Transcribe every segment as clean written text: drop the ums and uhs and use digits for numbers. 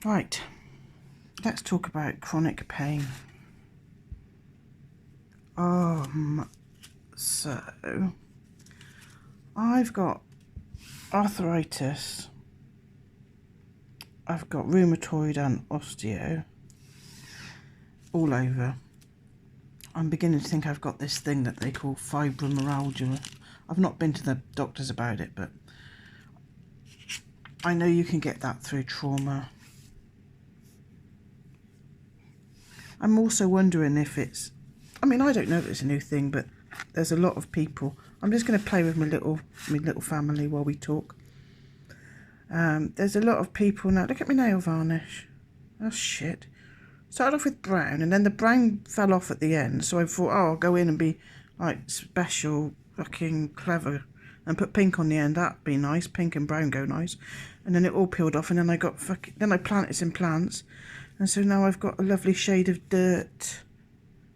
Right, let's talk about chronic pain. So I've got arthritis, I've got rheumatoid and osteo all over. I'm beginning to think I've got this thing that they call fibromyalgia. I've not been to the doctors about it, but I know you can get that through trauma. I'm also wondering if it's, I mean, I don't know if it's a new thing, but there's a lot of people. I'm just going to play with my little family while we talk. There's a lot of people now. Look at my nail varnish. Oh shit. Started off with brown, and then the brown fell off at the end. So I thought, oh, I'll go in and be like special, fucking clever, and put pink on the end. That'd be nice. Pink and brown go nice. And then it all peeled off, and then I got then I planted some plants, and so now I've got a lovely shade of dirt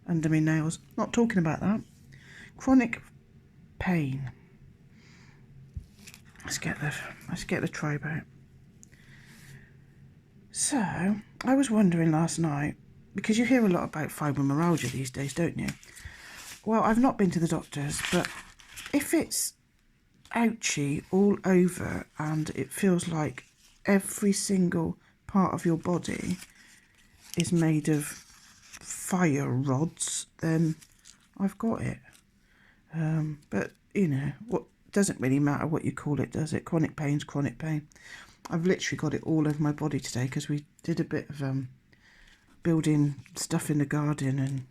under my nails. Not talking about that. Chronic pain. Let's get the tribe out. So, I was wondering last night, because you hear a lot about fibromyalgia these days, don't you? Well, I've not been to the doctors, but if it's ouchy all over and it feels like every single part of your body is made of fire rods, then I've got it. But, you know, what doesn't really matter what you call it, does it? Chronic pain's chronic pain. I've literally got it all over my body today because we did a bit of building stuff in the garden, and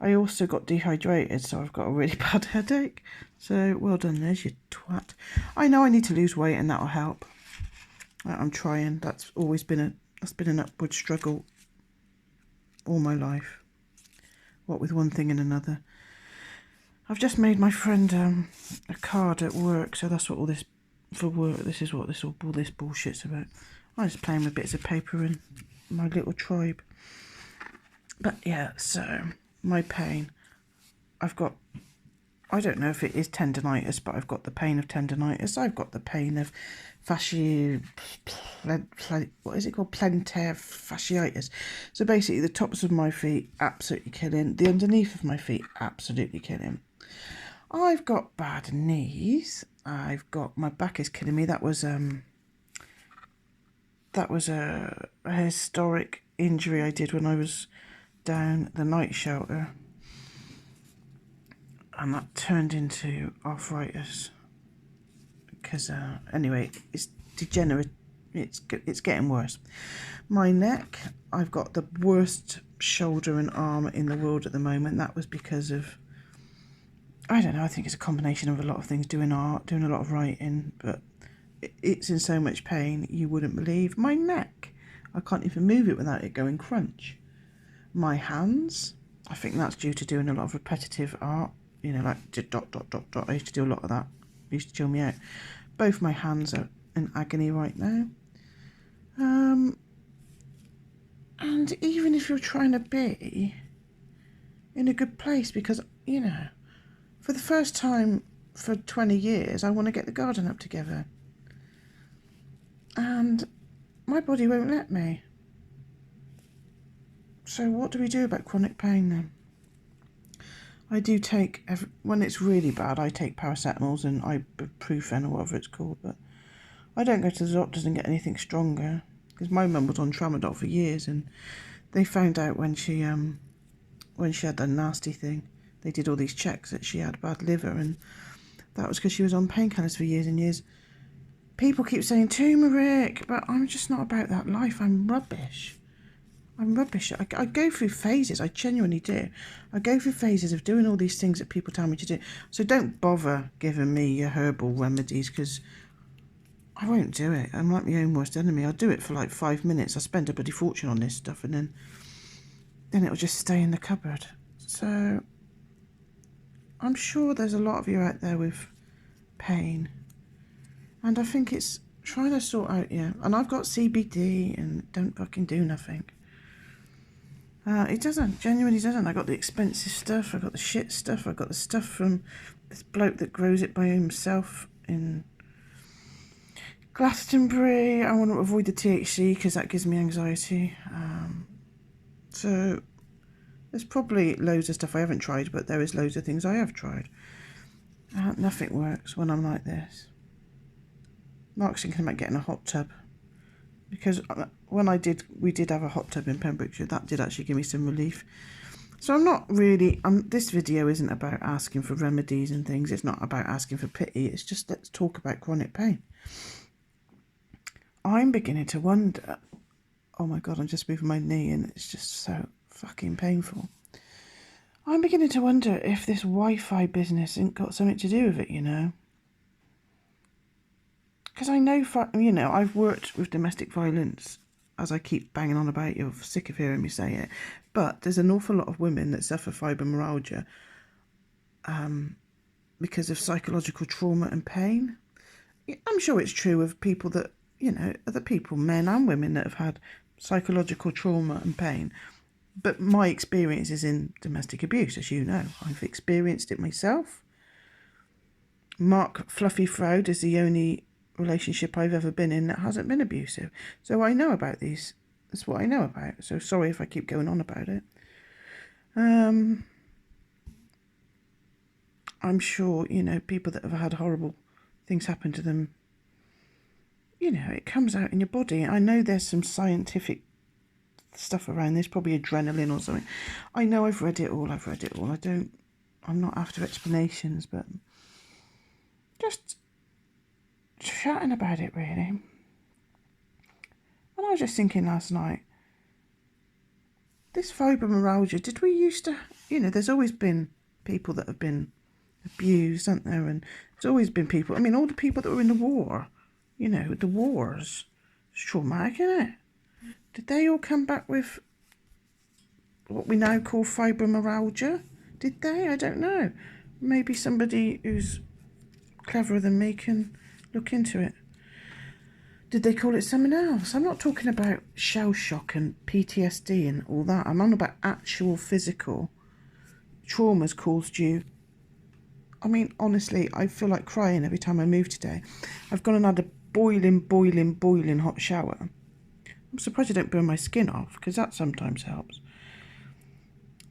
I also got dehydrated, so I've got a really bad headache. So well done, there's you twat. I know I need to lose weight, and that'll help. I'm trying. That's been an upward struggle all my life. What with one thing and another. I've just made my friend a card at work, so that's what all this for work. This is what all this bullshit's about. I'm just playing with bits of paper in my little tribe. But yeah, so my pain. I've got, I don't know if it is tendinitis, but I've got the pain of tendinitis. I've got the pain of what is it called? Plantar fasciitis. So basically the tops of my feet absolutely killing. The underneath of my feet absolutely killing. I've got bad knees. I've got, my back is killing me. That was a historic injury I did when I was down the night shelter, and that turned into arthritis because anyway, it's degenerate. It's getting worse. My neck, I've got the worst shoulder and arm in the world at the moment. That was because of, I don't know, I think it's a combination of a lot of things, doing art, doing a lot of writing, but it's in so much pain you wouldn't believe. My neck, I can't even move it without it going crunch. My hands, I think that's due to doing a lot of repetitive art, you know, like dot, dot, dot, dot. I used to do a lot of that. It used to chill me out. Both my hands are in agony right now. And even if you're trying to be in a good place, because, you know, for the first time for 20 years, I want to get the garden up together. And my body won't let me. So what do we do about chronic pain then? I do take, when it's really bad, I take paracetamols and ibuprofen or whatever it's called, but I don't go to the doctors and get anything stronger, because my mum was on tramadol for years, and they found out when she had the nasty thing, they did all these checks that she had bad liver, and that was because she was on painkillers for years and years. People keep saying turmeric, but I'm just not about that life. I'm rubbish. I go through phases. I genuinely do. I go through phases of doing all these things that people tell me to do. So don't bother giving me your herbal remedies, because I won't do it. I'm like my own worst enemy. I'll do it for like 5 minutes. I spend a bloody fortune on this stuff, and then it'll just stay in the cupboard. So I'm sure there's a lot of you out there with pain, and I think it's trying to sort out, yeah. And I've got CBD, and it don't fucking do nothing. It doesn't, genuinely doesn't. I got the expensive stuff, I got the shit stuff, I got the stuff from this bloke that grows it by himself in Glastonbury, I want to avoid the THC because that gives me anxiety. So there's probably loads of stuff I haven't tried, but there is loads of things I have tried. Nothing works when I'm like this. Mark's thinking about getting a hot tub, because when we did have a hot tub in Pembrokeshire, that did actually give me some relief. So I'm not really, this video isn't about asking for remedies and things. It's not about asking for pity. It's just, let's talk about chronic pain. I'm beginning to wonder, oh my God, I'm just moving my knee and it's just so fucking painful. I'm beginning to wonder if this Wi-Fi business ain't got something to do with it, you know. Because I know, you know, I've worked with domestic violence, as I keep banging on about, you're sick of hearing me say it, but there's an awful lot of women that suffer fibromyalgia because of psychological trauma and pain. I'm sure it's true of people that, you know, other people, men and women, that have had psychological trauma and pain. But my experience is in domestic abuse, as you know. I've experienced it myself. Mark Fluffy Froud is the only relationship I've ever been in that hasn't been abusive. So I know about these. That's what I know about. So sorry if I keep going on about it. I'm sure, you know, people that have had horrible things happen to them, you know, it comes out in your body. I know there's some scientific stuff around this, probably adrenaline or something. I know I've read it all. I'm not after explanations, but just chatting about it, really. And I was just thinking last night, this fibromyalgia, did we used to, you know, there's always been people that have been abused, haven't there? And there's always been people, I mean, all the people that were in the war, you know, the wars, it's traumatic, isn't it? Did they all come back with what we now call fibromyalgia? Did they? I don't know. Maybe somebody who's cleverer than me can look into it. Did they call it something else? I'm not talking about shell shock and PTSD and all that. I'm on about actual physical traumas caused you. I mean, honestly, I feel like crying every time I move today. I've gone and had a boiling hot shower. I'm surprised I don't burn my skin off, because that sometimes helps.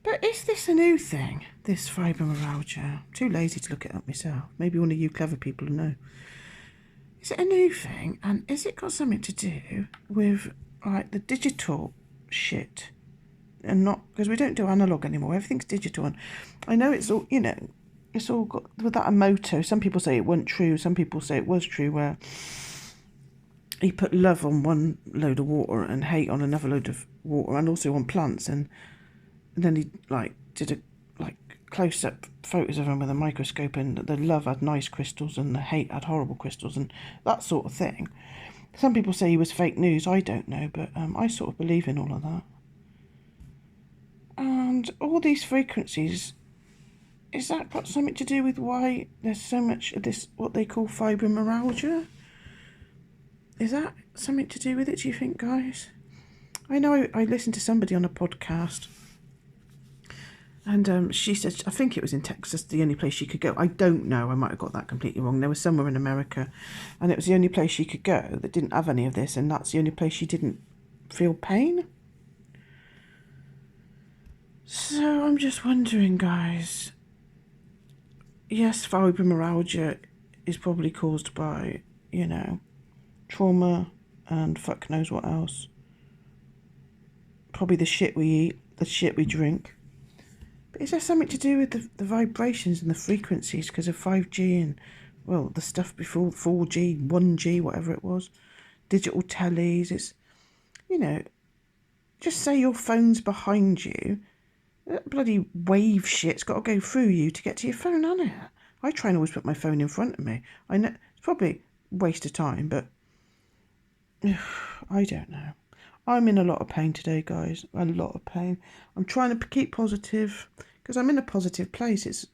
But is this a new thing, this fibromyalgia? I'm too lazy to look it up myself. Maybe one of you clever people know. Is it a new thing? And is it got something to do with, like, the digital shit? And not, because we don't do analogue anymore. Everything's digital. And I know it's all, you know, it's all got with that motto. Some people say it wasn't true. Some people say it was true, where he put love on one load of water and hate on another load of water, and also on plants, and then he did a close-up photos of him with a microscope, and the love had nice crystals and the hate had horrible crystals and that sort of thing. Some people say he was fake news. I don't know, but I sort of believe in all of that. And all these frequencies, is that got something to do with why there's so much of this, what they call fibromyalgia? Is that something to do with it, do you think, guys? I know I listened to somebody on a podcast, and she said, I think it was in Texas, the only place she could go. I don't know, I might have got that completely wrong. There was somewhere in America, and it was the only place she could go that didn't have any of this, and that's the only place she didn't feel pain. So I'm just wondering, guys. Yes, fibromyalgia is probably caused by, you know, trauma and fuck knows what else. Probably the shit we eat, the shit we drink. But is there something to do with the vibrations and the frequencies because of 5G and, well, the stuff before 4G, 1G, whatever it was, digital tellies? It's, you know, just say your phone's behind you. That bloody wave shit's got to go through you to get to your phone, hasn't it? I try and always put my phone in front of me. I know it's probably a waste of time, but I don't know. I'm in a lot of pain today, guys. A lot of pain. I'm trying to keep positive because I'm in a positive place. It's,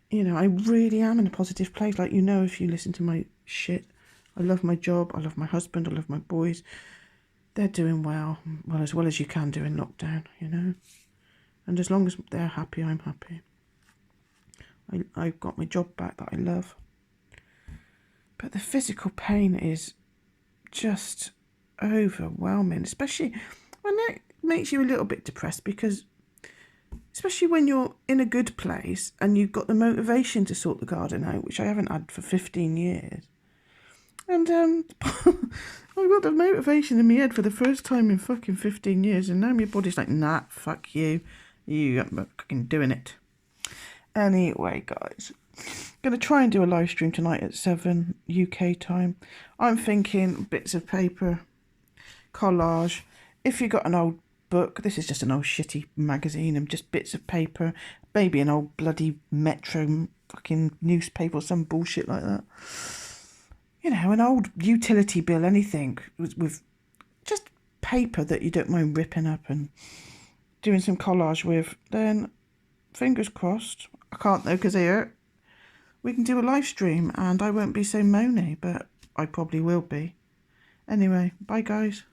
you know, I really am in a positive place. Like, you know, if you listen to my shit, I love my job. I love my husband. I love my boys. They're doing well as you can do in lockdown, you know. And as long as they're happy, I'm happy. I've got my job back that I love. But the physical pain is just overwhelming, especially when it makes you a little bit depressed, because especially when you're in a good place and you've got the motivation to sort the garden out, which I haven't had for 15 years. And I've got the motivation in my head for the first time in fucking 15 years, and now my body's like, nah, fuck you. You ain't fucking doing it. Anyway, guys, going to try and do a live stream tonight at 7 UK time. I'm thinking bits of paper, collage. If you got an old book, this is just an old shitty magazine, and just bits of paper, maybe an old bloody Metro fucking newspaper or some bullshit like that. You know, an old utility bill, anything with just paper that you don't mind ripping up and doing some collage with. Then, fingers crossed, I can't though because they hurt. We can do a live stream and I won't be so moany, but I probably will be. Anyway, bye guys.